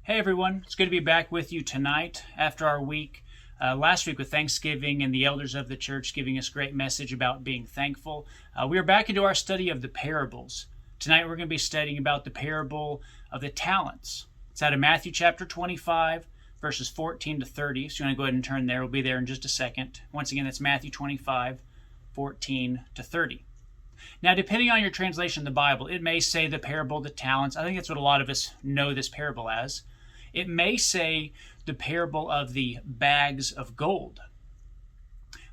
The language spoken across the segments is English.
Hey everyone, it's good to be back with you tonight after our week, last week with Thanksgiving and the elders of the church giving us a great message about being thankful. We are back into our study of the parables. Tonight we're going to be studying about the parable of the talents. It's out of Matthew chapter 25, verses 14 to 30. So you want to go ahead and turn there. We'll be there in just a second. Once again, that's Matthew 25, 14 to 30. Now, depending on your translation of the Bible, it may say the parable of the talents. I think that's what a lot of us know this parable as. It may say the parable of the bags of gold.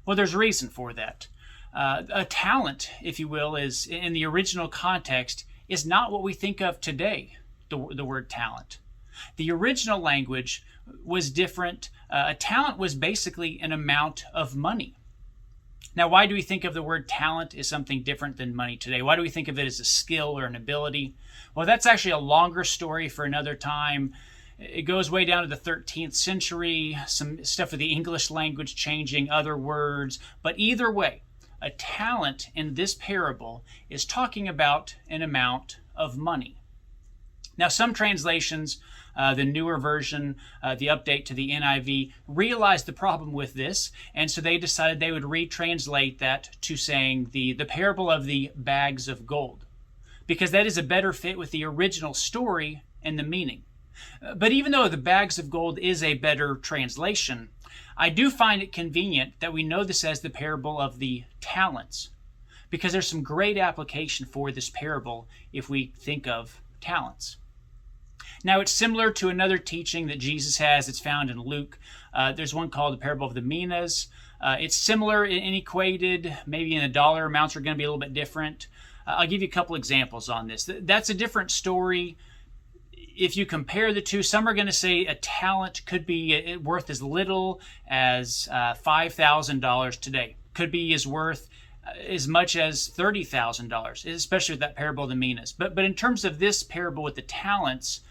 Well, there's a reason for that. A talent, if you will, is in the original context, is not what we think of today, the word talent. The original language was different. A talent was basically an amount of money. Now, why do we think of the word talent as something different than money today? Why do we think of it as a skill or an ability? Well, that's actually a longer story for another time. It goes way down to the 13th century, some stuff with the English language changing, other words. But either way, a talent in this parable is talking about an amount of money. Now, some translations, the newer version, the update to the NIV, realized the problem with this, and so they decided they would retranslate that to saying the parable of the bags of gold, because that is a better fit with the original story and the meaning. But even though the bags of gold is a better translation, I do find it convenient that we know this as the parable of the talents, because there's some great application for this parable if we think of talents. Now, it's similar to another teaching that Jesus has. It's found in Luke. There's one called the parable of the minas. It's similar and equated. Maybe in the dollar amounts are going to be a little bit different. I'll give you a couple examples on this. That's a different story. If you compare the two, some are going to say a talent could be worth as little as $5,000 today. Could be as worth as much as $30,000, especially with that parable of the minas. But in terms of this parable with the talents,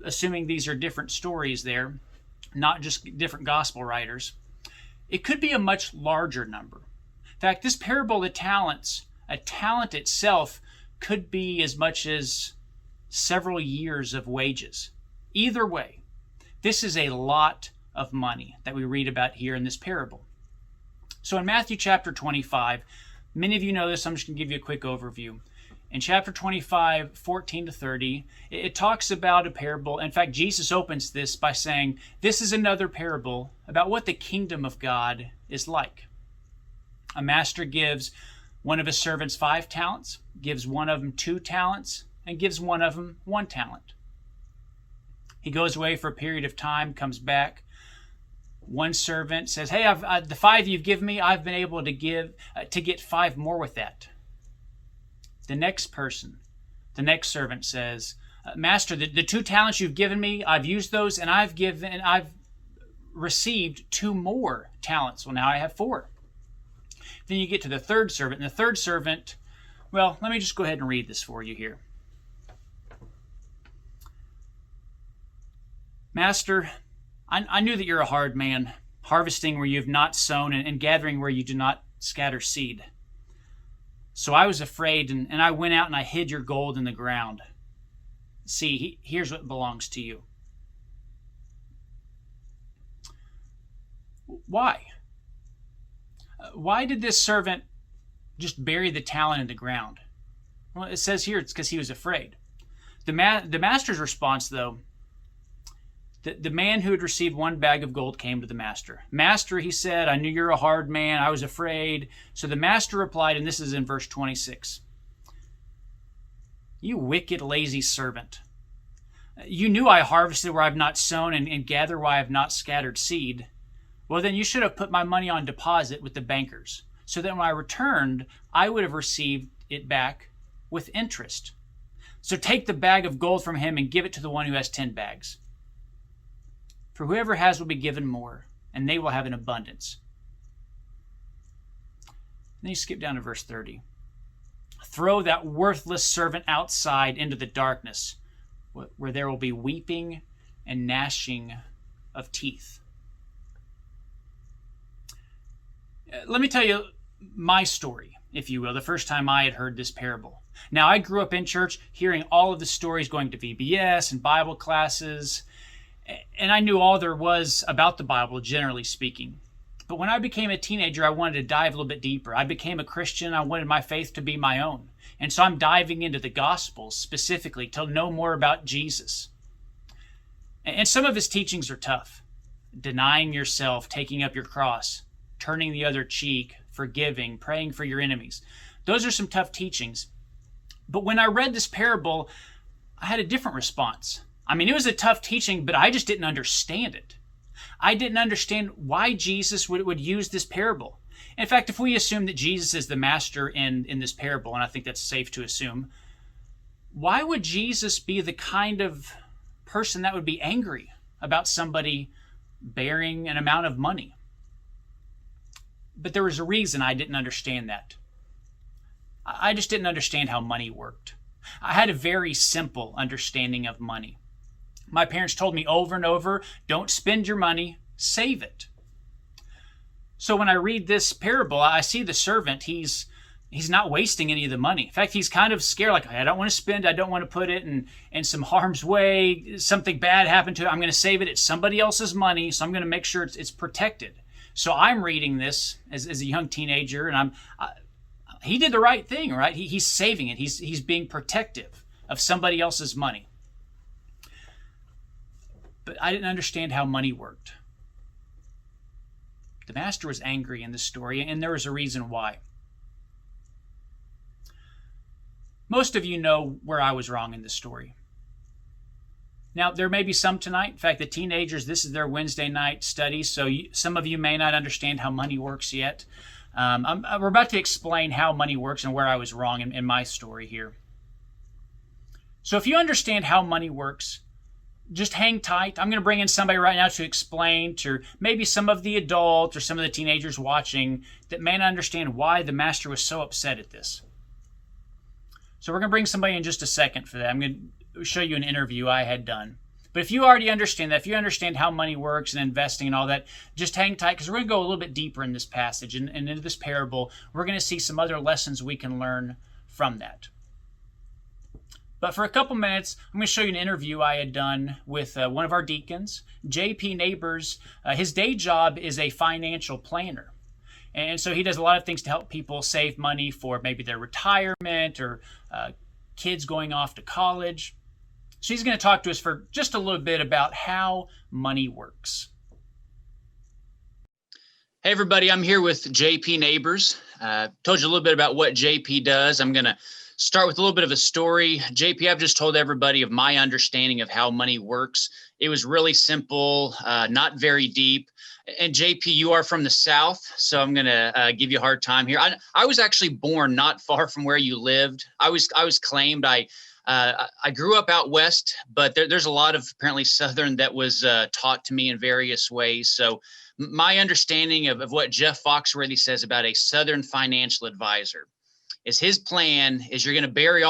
assuming these are different stories there, not just different gospel writers, it could be a much larger number. In fact, this parable of the talents, a talent itself could be as much as several years of wages. Either way, this is a lot of money that we read about here in this parable. So in Matthew chapter 25, many of you know this, I'm just going to give you a quick overview. In chapter 25, 14 to 30, it talks about a parable. In fact, Jesus opens this by saying, this is another parable about what the kingdom of God is like. A master gives one of his servants 5 talents, gives one of them 2 talents, and gives one of them 1 talent. He goes away for a period of time, comes back. One servant says, hey, the 5 you've given me, I've been able to get 5 more with that. The next servant says, Master, the 2 talents you've given me, I've used those, and I've received 2 more talents. Well, now I have 4. Then you get to the third servant, and the third servant, well, let me just go ahead and read this for you here. Master, I knew that you're a hard man, harvesting where you have not sown and gathering where you do not scatter seed. So I was afraid, and I went out and I hid your gold in the ground. See, here's what belongs to you. Why? Why did this servant just bury the talent in the ground? Well, it says here it's because he was afraid. The master's response, though, the man who had received 1 bag of gold came to the master. Master, he said, I knew you're a hard man. I was afraid. So the master replied, and this is in verse 26. You wicked, lazy servant. You knew I harvested where I've not sown and gathered where I have not scattered seed. Well, then you should have put my money on deposit with the bankers, so that when I returned, I would have received it back with interest. So take the bag of gold from him and give it to the one who has 10 bags. For whoever has will be given more, and they will have an abundance. Then you skip down to verse 30. Throw that worthless servant outside into the darkness, where there will be weeping and gnashing of teeth. Let me tell you my story, if you will, the first time I had heard this parable. Now, I grew up in church hearing all of the stories going to VBS and Bible classes, And I knew all there was about the Bible, generally speaking. But when I became a teenager, I wanted to dive a little bit deeper. I became a Christian. I wanted my faith to be my own. And so I'm diving into the Gospels specifically to know more about Jesus. And some of his teachings are tough. Denying yourself, taking up your cross, turning the other cheek, forgiving, praying for your enemies. Those are some tough teachings. But when I read this parable, I had a different response. I mean, it was a tough teaching, but I just didn't understand it. I didn't understand why Jesus would use this parable. In fact, if we assume that Jesus is the master in this parable, and I think that's safe to assume, why would Jesus be the kind of person that would be angry about somebody bearing an amount of money? But there was a reason I didn't understand that. I just didn't understand how money worked. I had a very simple understanding of money. My parents told me over and over, don't spend your money, save it. So when I read this parable, I see the servant, he's not wasting any of the money. In fact, he's kind of scared, like, I don't want to spend, I don't want to put it in some harm's way, something bad happened to it, I'm going to save it, it's somebody else's money, so I'm going to make sure it's protected. So I'm reading this as a young teenager, and he did the right thing, right? He's saving it, he's being protective of somebody else's money. But I didn't understand how money worked. The master was angry in this story, and there was a reason why. Most of you know where I was wrong in this story. Now, there may be some tonight. In fact, the teenagers, this is their Wednesday night study, so some of you may not understand how money works yet. We're about to explain how money works and where I was wrong in my story here. So if you understand how money works, just hang tight. I'm going to bring in somebody right now to explain to maybe some of the adults or some of the teenagers watching that may not understand why the master was so upset at this. So we're going to bring somebody in just a second for that. I'm going to show you an interview I had done. But if you already understand that, if you understand how money works and investing and all that, just hang tight, because we're going to go a little bit deeper in this passage and into this parable. We're going to see some other lessons we can learn from that. But for a couple minutes, I'm going to show you an interview I had done with one of our deacons, JP Nabers. His day job is a financial planner. And so he does a lot of things to help people save money for maybe their retirement or kids going off to college. So he's going to talk to us for just a little bit about how money works. Hey, everybody. I'm here with JP Nabers. Told you a little bit about what JP does. I'm going to start with a little bit of a story. JP, I've just told everybody of my understanding of how money works. It was really simple, not very deep. And JP, you are from the South, so I'm going to give you a hard time here. I was actually born not far from where you lived. I was claimed. I grew up out west, but there's a lot of apparently Southern that was taught to me in various ways. So my understanding of what Jeff Foxworthy says about a Southern financial advisor is his plan is you're going to bury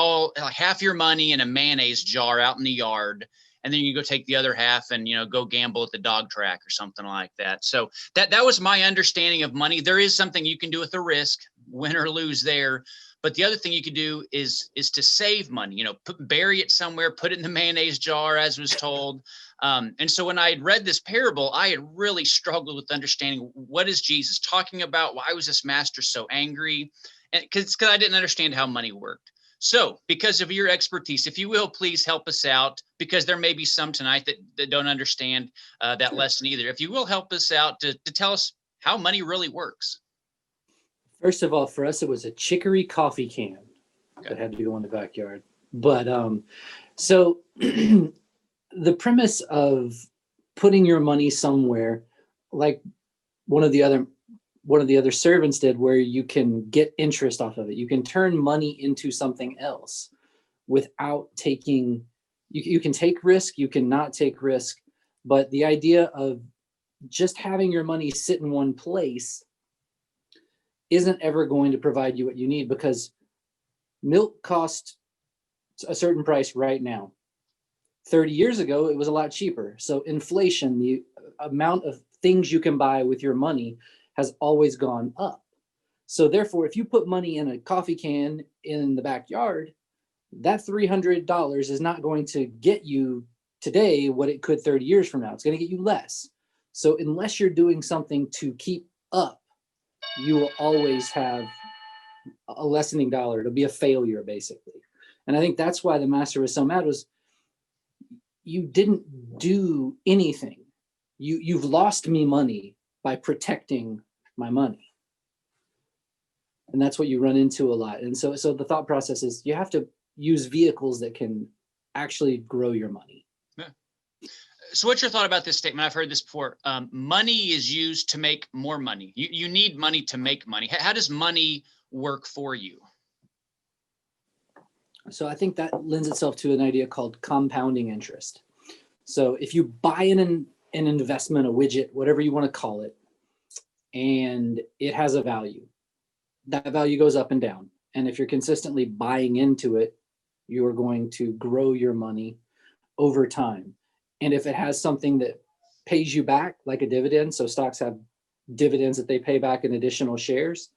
half your money in a mayonnaise jar out in the yard, and then you go take the other half and go gamble at the dog track or something like that. So that was my understanding of money. There is something you can do with the risk, win or lose there. But the other thing you could do is to save money, bury it somewhere, put it in the mayonnaise jar, as was told. And so when I had read this parable, I had really struggled with understanding, what is Jesus talking about? Why was this master so angry? And because I didn't understand how money worked. So because of your expertise, if you will, please help us out, because there may be some tonight that don't understand that lesson either. If you will help us out to tell us how money really works. First of all, for us, it was a chicory coffee can that had to go in the backyard. But so the premise of putting your money somewhere, like one of the other servants did, where you can get interest off of it. You can turn money into something else without taking, you can take risk, you can not take risk. But the idea of just having your money sit in one place isn't ever going to provide you what you need, because milk costs a certain price right now. 30 years ago, it was a lot cheaper. So inflation, the amount of things you can buy with your money, has always gone up. So therefore, if you put money in a coffee can in the backyard, that $300 is not going to get you today what it could 30 years from now. It's going to get you less. So unless you're doing something to keep up, you will always have a lessening dollar. It'll be a failure, basically. And I think that's why the master was so mad, was you didn't do anything. You've lost me money by protecting my money. And that's what you run into a lot. And so the thought process is you have to use vehicles that can actually grow your money. Yeah. So what's your thought about this statement? I've heard this before. Money is used to make more money. You need money to make money. How does money work for you? So I think that lends itself to an idea called compounding interest. So if you buy an investment, a widget, whatever you want to call it, and it has a value, that value goes up and down. And if you're consistently buying into it, you are going to grow your money over time. And if it has something that pays you back, like a dividend, so stocks have dividends that they pay back in additional shares,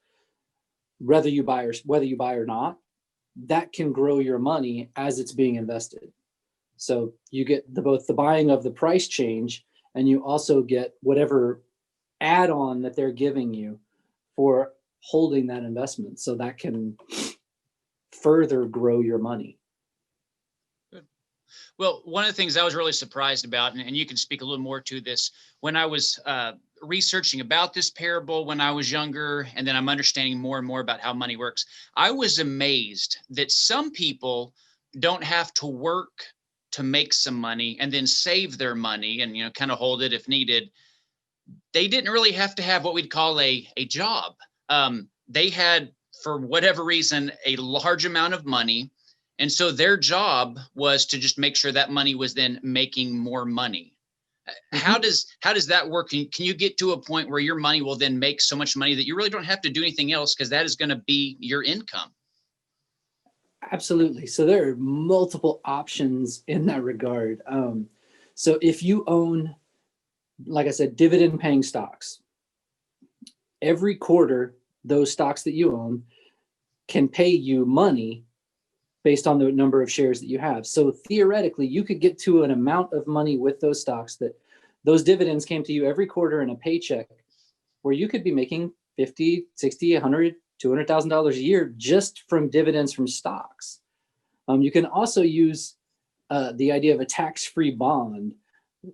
whether you buy or not, that can grow your money as it's being invested. So you get both the buying of the price change, and you also get whatever add-on that they're giving you for holding that investment. So that can further grow your money. Good. Well, one of the things I was really surprised about, and you can speak a little more to this, when I was researching about this parable when I was younger, and then I'm understanding more and more about how money works, I was amazed that some people don't have to work to make some money and then save their money and, kind of hold it if needed. They didn't really have to have what we'd call a job. They had, for whatever reason, a large amount of money. And so their job was to just make sure that money was then making more money. Mm-hmm. How does that work? Can you get to a point where your money will then make so much money that you really don't have to do anything else, because that is going to be your income? Absolutely. So there are multiple options in that regard. So if you own, like I said, dividend paying stocks, every quarter, those stocks that you own can pay you money based on the number of shares that you have. So theoretically, you could get to an amount of money with those stocks that those dividends came to you every quarter in a paycheck, where you could be making $50, $60, $100, $200,000 a year just from dividends from stocks. You can also use the idea of a tax-free bond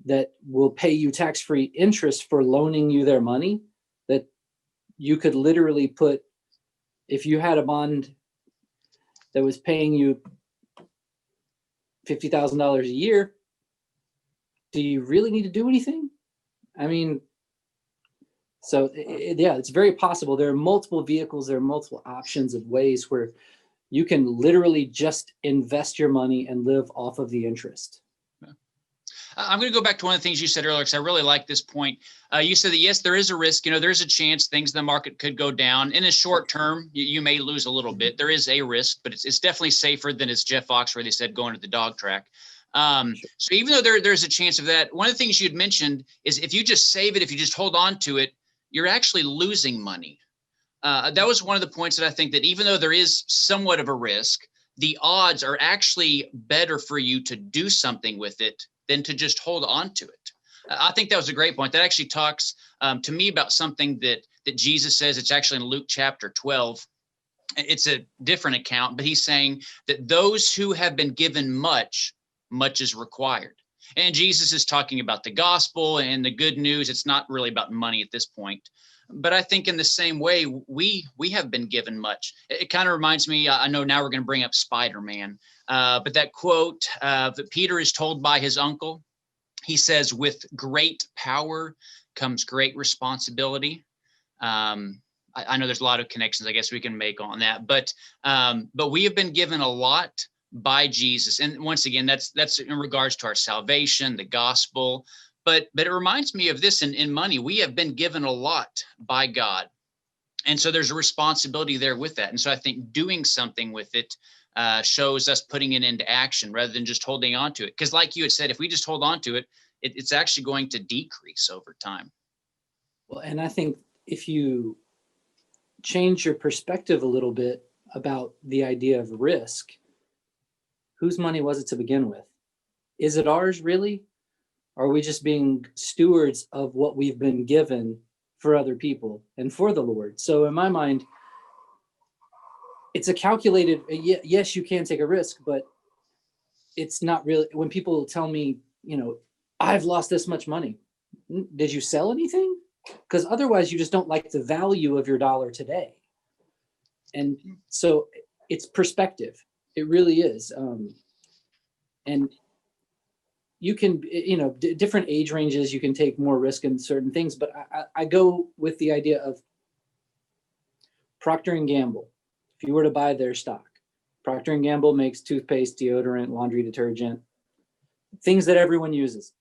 that will pay you tax-free interest for loaning you their money, that you could literally put, if you had a bond that was paying you $50,000 a year, do you really need to do anything? I mean, so yeah, it's very possible. There are multiple vehicles, there are multiple options of ways where you can literally just invest your money and live off of the interest. I'm going to go back to one of the things you said earlier, because I really like this point. You said that, yes, there is a risk. There's a chance things in the market could go down. In the short term, you may lose a little bit. There is a risk, but it's definitely safer than, as Jeff Foxworthy said, going to the dog track. So even though there's a chance of that, one of the things you'd mentioned is if you just save it, if you just hold on to it, you're actually losing money. That was one of the points that I think that even though there is somewhat of a risk, the odds are actually better for you to do something with it than to just hold on to it. I think that was a great point. That actually talks to me about something that Jesus says. It's actually in Luke chapter 12. It's a different account, but he's saying that those who have been given much, much is required. And Jesus is talking about the gospel and the good news. It's not really about money at this point. But I think in the same way, we have been given much. It kind of reminds me, I know now we're going to bring up Spider-Man, but that quote that Peter is told by his uncle, he says, with great power comes great responsibility. I know there's a lot of connections I guess we can make on that, but we have been given a lot by Jesus. And once again, that's in regards to our salvation, the gospel. But it reminds me of this in money. We have been given a lot by God. And so there's a responsibility there with that. And so I think doing something with it shows us putting it into action rather than just holding on to it. Because like you had said, if we just hold on to it, it's actually going to decrease over time. Well, and I think if you change your perspective a little bit about the idea of risk, whose money was it to begin with? Is it ours really? Or are we just being stewards of what we've been given for other people and for the Lord? So in my mind, it's a calculated, yes, you can take a risk, but it's not really. When people tell me, I've lost this much money, did you sell anything? Because otherwise you just don't like the value of your dollar today. And so it's perspective. It really is. And you can, different age ranges, you can take more risk in certain things, but I go with the idea of Procter & Gamble. If you were to buy their stock, Procter & Gamble makes toothpaste, deodorant, laundry detergent, things that everyone uses.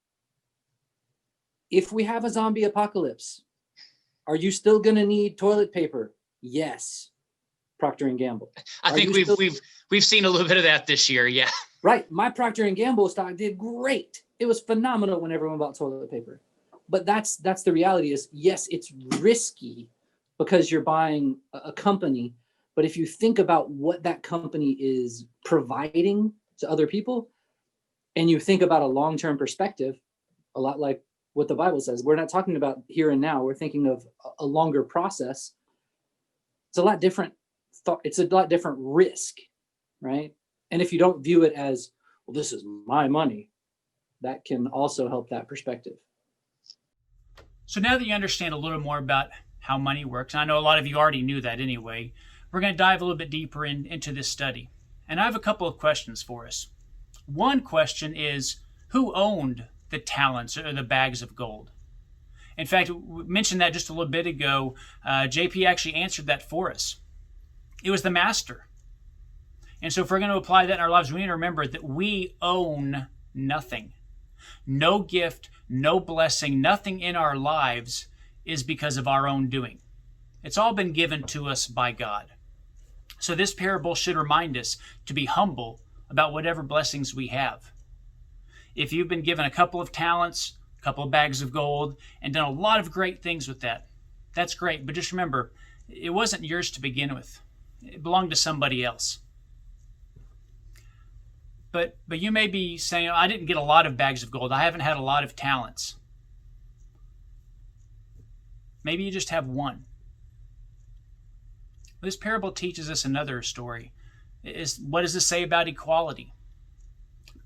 If we have a zombie apocalypse, are you still going to need toilet paper? Yes. Procter & Gamble. I think we've seen a little bit of that this year. Yeah. Right. My Procter & Gamble stock did great. It was phenomenal when everyone bought toilet paper. But that's the reality is, yes, it's risky because you're buying a company. But if you think about what that company is providing to other people, and you think about a long-term perspective, a lot like what the Bible says, we're not talking about here and now. We're thinking of a longer process. It's a lot different thought. It's a lot different risk, right? And if you don't view it as, well, this is my money, that can also help that perspective. So now that you understand a little more about how money works, and I know a lot of you already knew that anyway, we're going to dive a little bit deeper into this study. And I have a couple of questions for us. One question is, who owned the talents or the bags of gold? In fact, we mentioned that just a little bit ago. JP actually answered that for us. It was the master. And so if we're going to apply that in our lives, we need to remember that we own nothing. No gift, no blessing, nothing in our lives is because of our own doing. It's all been given to us by God. So this parable should remind us to be humble about whatever blessings we have. If you've been given a couple of talents, a couple of bags of gold, and done a lot of great things with that, that's great. But just remember, it wasn't yours to begin with. It belonged to somebody else. But you may be saying, I didn't get a lot of bags of gold. I haven't had a lot of talents. Maybe you just have one. This parable teaches us another story. What does this say about equality?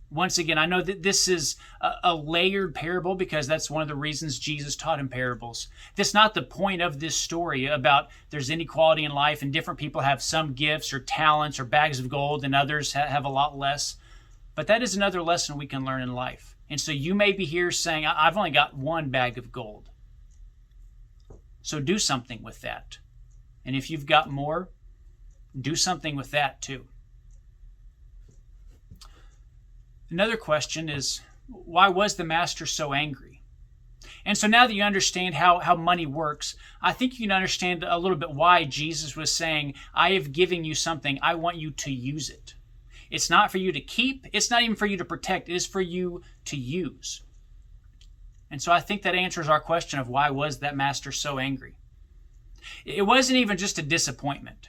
Once again, I know that this is a layered parable because that's one of the reasons Jesus taught in parables. That's not the point of this story about there's inequality in life and different people have some gifts or talents or bags of gold and others have a lot less. But that is another lesson we can learn in life. And so you may be here saying, I've only got one bag of gold. So do something with that. And if you've got more, do something with that too. Another question is, why was the master so angry? And so now that you understand how money works, I think you can understand a little bit why Jesus was saying, I have given you something, I want you to use it. It's not for you to keep, it's not even for you to protect, it is for you to use. And so I think that answers our question of why was that master so angry? It wasn't even just a disappointment.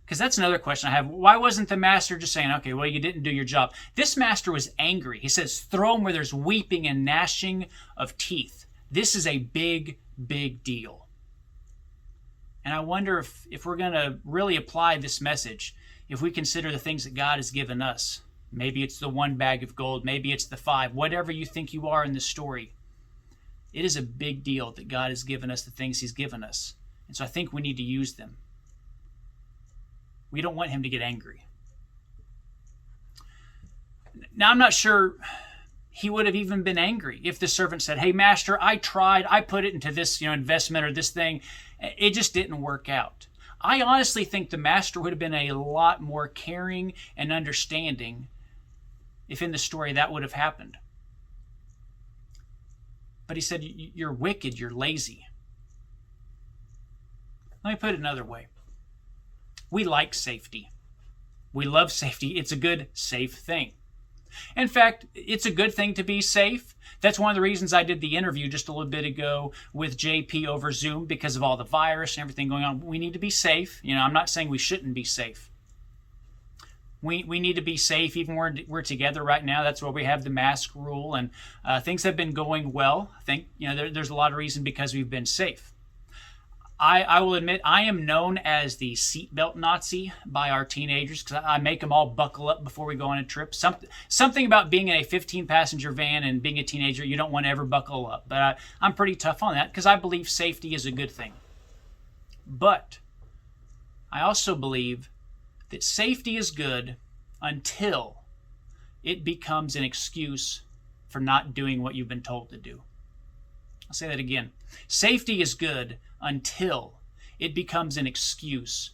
Because that's another question I have. Why wasn't the master just saying, okay, well, you didn't do your job? This master was angry. He says, throw him where there's weeping and gnashing of teeth. This is a big, big deal. And I wonder if we're going to really apply this message, if we consider the things that God has given us. Maybe it's the one bag of gold. Maybe it's the 5. Whatever you think you are in the story. It is a big deal that God has given us the things he's given us. And so I think we need to use them. We don't want him to get angry. Now, I'm not sure he would have even been angry if the servant said, hey, master, I tried. I put it into this investment or this thing. It just didn't work out. I honestly think the master would have been a lot more caring and understanding if in the story that would have happened. But he said, you're wicked, you're lazy. Let me put it another way. We like safety. We love safety. It's a good, safe thing. In fact, it's a good thing to be safe. That's one of the reasons I did the interview just a little bit ago with JP over Zoom because of all the virus and everything going on. We need to be safe. I'm not saying we shouldn't be safe. We need to be safe even when we're together right now. That's why we have the mask rule, and things have been going well. I think there's a lot of reason because we've been safe. I will admit I am known as the seatbelt Nazi by our teenagers because I make them all buckle up before we go on a trip. Something about being in a 15-passenger van and being a teenager, you don't want to ever buckle up. But I'm pretty tough on that because I believe safety is a good thing. But I also believe that safety is good until it becomes an excuse for not doing what you've been told to do. I'll say that again. Safety is good until it becomes an excuse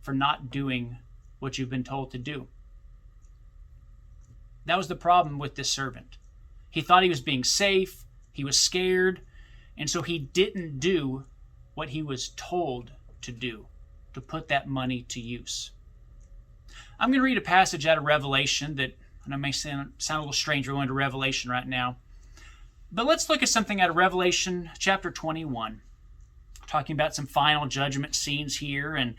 for not doing what you've been told to do. That was the problem with this servant. He thought he was being safe, he was scared, and so he didn't do what he was told to do, to put that money to use. I'm going to read a passage out of Revelation that I know may sound a little strange. We're going to Revelation right now. But let's look at something out of Revelation chapter 21, talking about some final judgment scenes here. And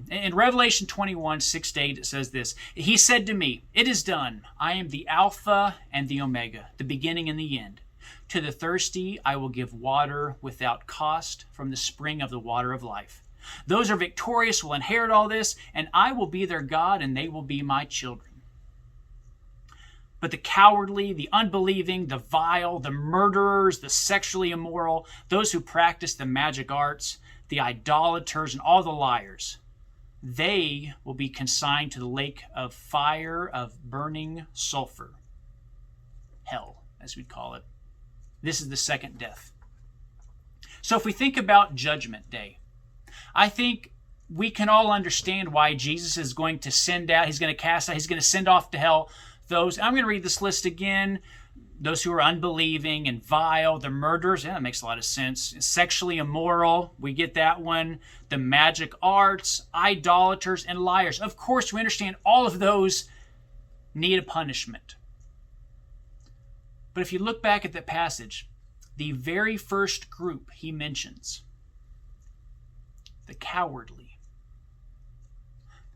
in Revelation 21, 6-8, it says this. He said to me, "It is done. I am the Alpha and the Omega, the beginning and the end. To the thirsty I will give water without cost from the spring of the water of life. Those who are victorious will inherit all this, and I will be their God, and they will be my children. But the cowardly, the unbelieving, the vile, the murderers, the sexually immoral, those who practice the magic arts, the idolaters, and all the liars, they will be consigned to the lake of fire of burning sulfur. Hell, as we'd call it. This is the second death." So if we think about Judgment Day, I think we can all understand why Jesus is going to send out, he's going to cast out, he's going to send off to hell those, I'm going to read this list again, those who are unbelieving and vile, the murderers, yeah, that makes a lot of sense, sexually immoral, we get that one, the magic arts, idolaters, and liars. Of course, we understand all of those need a punishment. But if you look back at that passage, the very first group he mentions, the cowardly.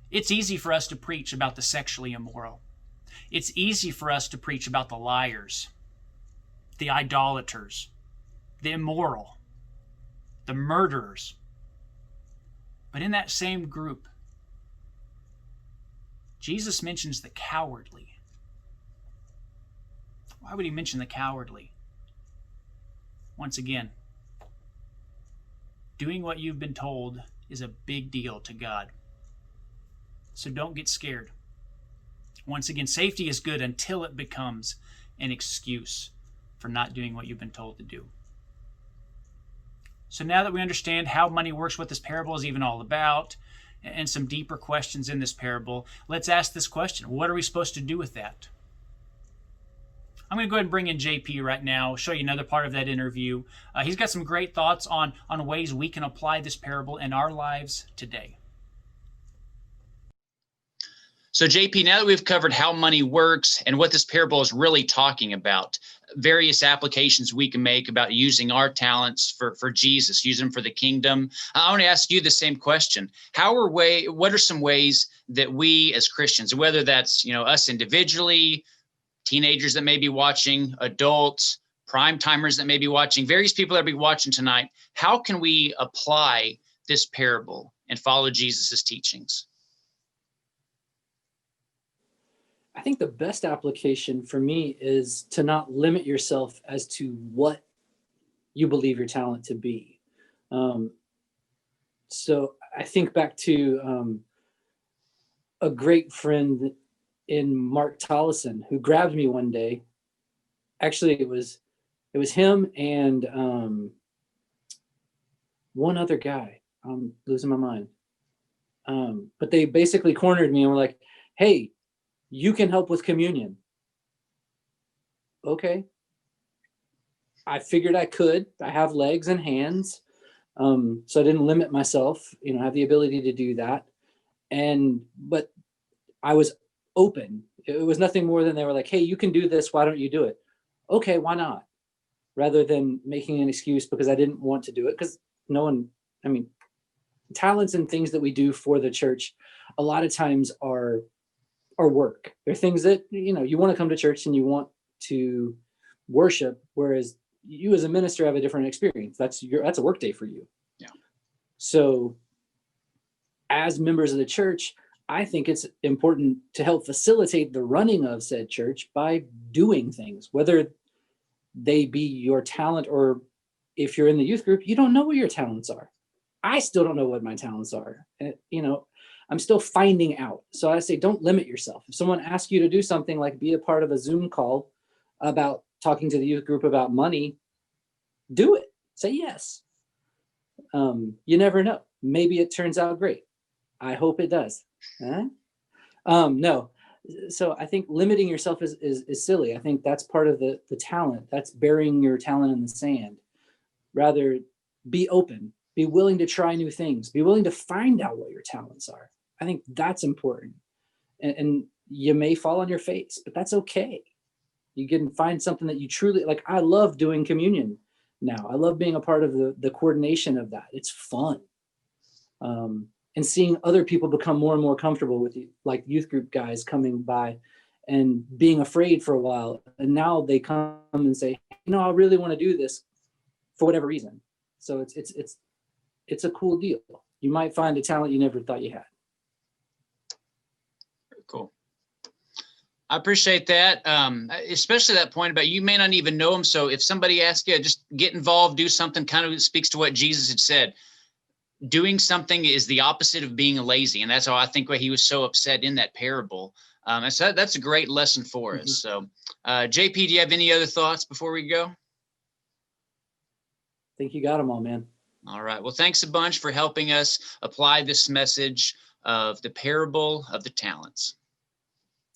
It's easy for us to preach about the sexually immoral. It's easy for us to preach about the liars, the idolaters, the immoral, the murderers. But in that same group, Jesus mentions the cowardly. Why would he mention the cowardly? Once again, doing what you've been told is a big deal to God. So don't get scared. Once again, safety is good until it becomes an excuse for not doing what you've been told to do. So now that we understand how money works, what this parable is even all about, and some deeper questions in this parable, let's ask this question. What are we supposed to do with that? I'm going to go ahead and bring in JP right now, show you another part of that interview. He's got some great thoughts on ways we can apply this parable in our lives today. So JP, now that we've covered how money works and what this parable is really talking about, various applications we can make about using our talents for Jesus, use them for the kingdom, I want to ask you the same question. What are some ways that we as Christians, whether that's us individually, teenagers that may be watching, adults, prime timers that may be watching, various people that will be watching tonight, how can we apply this parable and follow Jesus's teachings? I think the best application for me is to not limit yourself as to what you believe your talent to be. So I think back to a great friend in Mark Tollison who grabbed me one day. Actually, it was him and one other guy. I'm losing my mind. But they basically cornered me and were like, "Hey, you can help with communion." Okay. I figured I could. I have legs and hands. So I didn't limit myself, I have the ability to do that. But I was open. It was nothing more than they were like, "Hey, you can do this. Why don't you do it?" Okay, why not? Rather than making an excuse because I didn't want to do it. Because talents and things that we do for the church, a lot of times are are work. They're things that, you want to come to church and you want to worship, whereas you as a minister have a different experience. That's a work day for you. Yeah. So as members of the church, I think it's important to help facilitate the running of said church by doing things, whether they be your talent, or if you're in the youth group, you don't know what your talents are. I still don't know what my talents are. I'm still finding out. So I say, don't limit yourself. If someone asks you to do something like be a part of a Zoom call about talking to the youth group about money, do it. Say yes. You never know. Maybe it turns out great. I hope it does. No. So I think limiting yourself is silly. I think that's part of the talent. That's burying your talent in the sand. Rather, be open. Be willing to try new things. Be willing to find out what your talents are. I think that's important. And you may fall on your face, but that's okay. You can find something that you truly like. I love doing communion now. I love being a part of the coordination of that. It's fun. And seeing other people become more and more comfortable with you, like youth group guys coming by and being afraid for a while. And now they come and say, I really want to do this for whatever reason. So it's a cool deal. You might find a talent you never thought you had. Very cool. I appreciate that, especially that point about you may not even know them. So if somebody asks you, just get involved, do something, kind of speaks to what Jesus had said. Doing something is the opposite of being lazy. And that's how I think why he was so upset in that parable. And so that's a great lesson for us. So JP, do you have any other thoughts before we go? I think you got them all, man. All right. Well, thanks a bunch for helping us apply this message of the parable of the talents.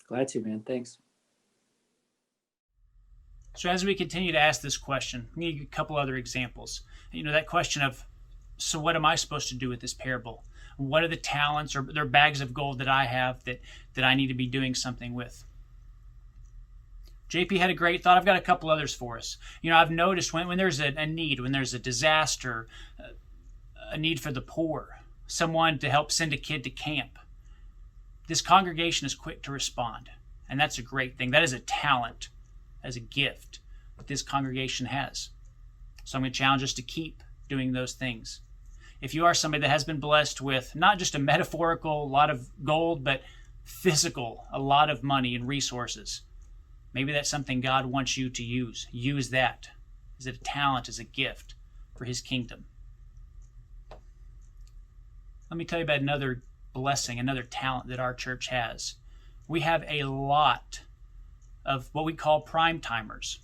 Glad to, man. Thanks. So as we continue to ask this question, we need a couple other examples. That question of, so what am I supposed to do with this parable? What are the talents or their bags of gold that I have that I need to be doing something with? JP had a great thought. I've got a couple others for us. I've noticed when there's a need, when there's a disaster, a need for the poor, someone to help send a kid to camp, this congregation is quick to respond. And that's a great thing. That is a talent, as a gift that this congregation has. So I'm going to challenge us to keep doing those things. If you are somebody that has been blessed with not just a metaphorical lot of gold, but physical, a lot of money and resources, maybe that's something God wants you to use. Use that as a talent, as a gift for his kingdom. Let me tell you about another blessing, another talent that our church has. We have a lot of what we call prime timers.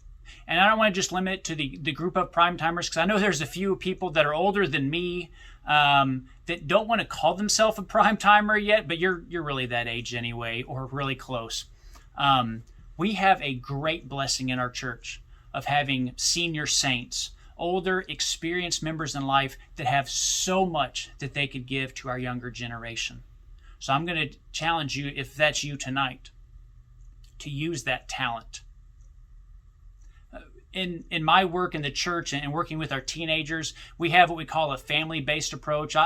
And I don't want to just limit it to the group of prime timers, because I know there's a few people that are older than me that don't want to call themselves a prime timer yet, but you're really that age anyway, or really close. We have a great blessing in our church of having senior saints, older, experienced members in life that have so much that they could give to our younger generation. So I'm going to challenge you, if that's you tonight, to use that talent. In my work in the church and working with our teenagers, we have what we call a family-based approach.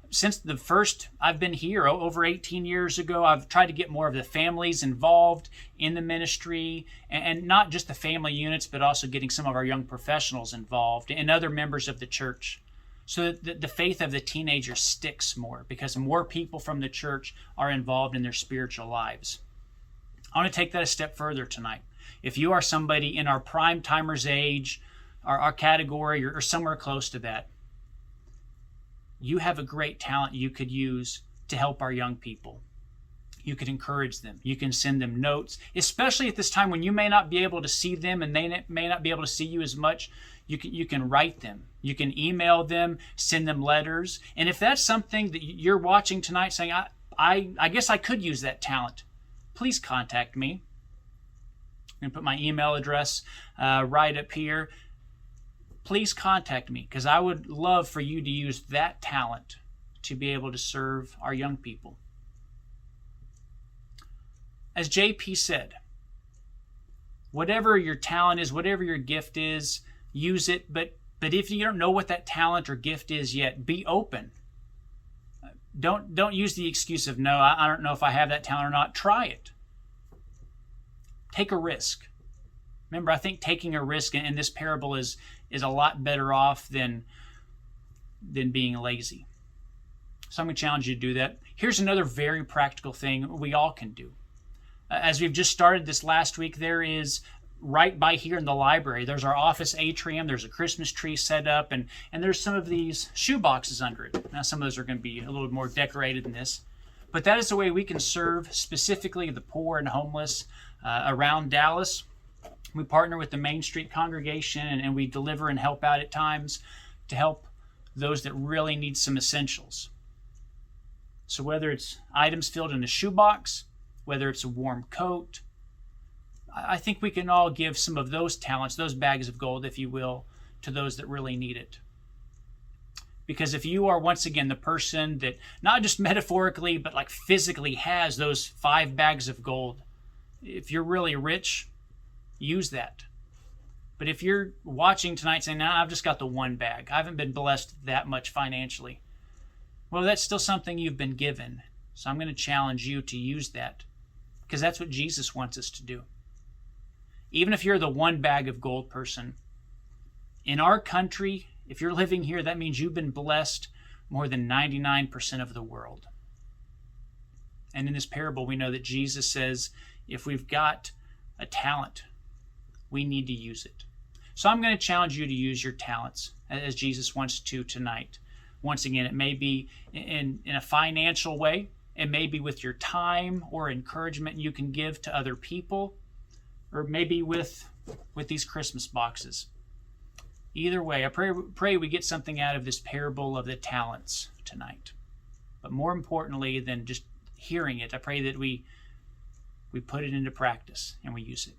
Since the first I've been here over 18 years ago, I've tried to get more of the families involved in the ministry, and not just the family units, but also getting some of our young professionals involved and other members of the church, so that the faith of the teenager sticks more, because more people from the church are involved in their spiritual lives. I want to take that a step further tonight. If you are somebody in our prime timers age, our category, or somewhere close to that, you have a great talent you could use to help our young people. You could encourage them. You can send them notes, especially at this time when you may not be able to see them and they may not be able to see you as much. You can write them. You can email them, send them letters. And if that's something that you're watching tonight saying, I guess I could use that talent, please contact me. I'm going to put my email address right up here. Please contact me, because I would love for you to use that talent to be able to serve our young people. As JP said, whatever your talent is, whatever your gift is, use it. But if you don't know what that talent or gift is yet, be open. Don't use the excuse of, no, I don't know if I have that talent or not. Try it. Take a risk. Remember, I think taking a risk in this parable is a lot better off than being lazy. So I'm going to challenge you to do that. Here's another very practical thing we all can do. As we've just started this last week, there is right by here in the library, there's our office atrium. There's a Christmas tree set up, and there's some of these shoe boxes under it. Now, some of those are going to be a little more decorated than this. But that is the way we can serve specifically the poor and homeless around Dallas. We partner with the Main Street congregation, and we deliver and help out at times to help those that really need some essentials. So whether it's items filled in a shoebox, whether it's a warm coat, I think we can all give some of those talents, those bags of gold, if you will, to those that really need it. Because if you are, once again, the person that not just metaphorically, but like physically has those 5 bags of gold, if you're really rich, use that. But if you're watching tonight saying, nah, I've just got the 1 bag, I haven't been blessed that much financially, well, that's still something you've been given. So I'm going to challenge you to use that, because that's what Jesus wants us to do. Even if you're the 1 bag of gold person, in our country, if you're living here, that means you've been blessed more than 99% of the world. And in this parable, we know that Jesus says, if we've got a talent, we need to use it. So I'm going to challenge you to use your talents as Jesus wants to tonight. Once again, it may be in a financial way. It may be with your time or encouragement you can give to other people, or maybe with these Christmas boxes. Either way, I pray we get something out of this parable of the talents tonight. But more importantly than just hearing it, I pray that we put it into practice and we use it.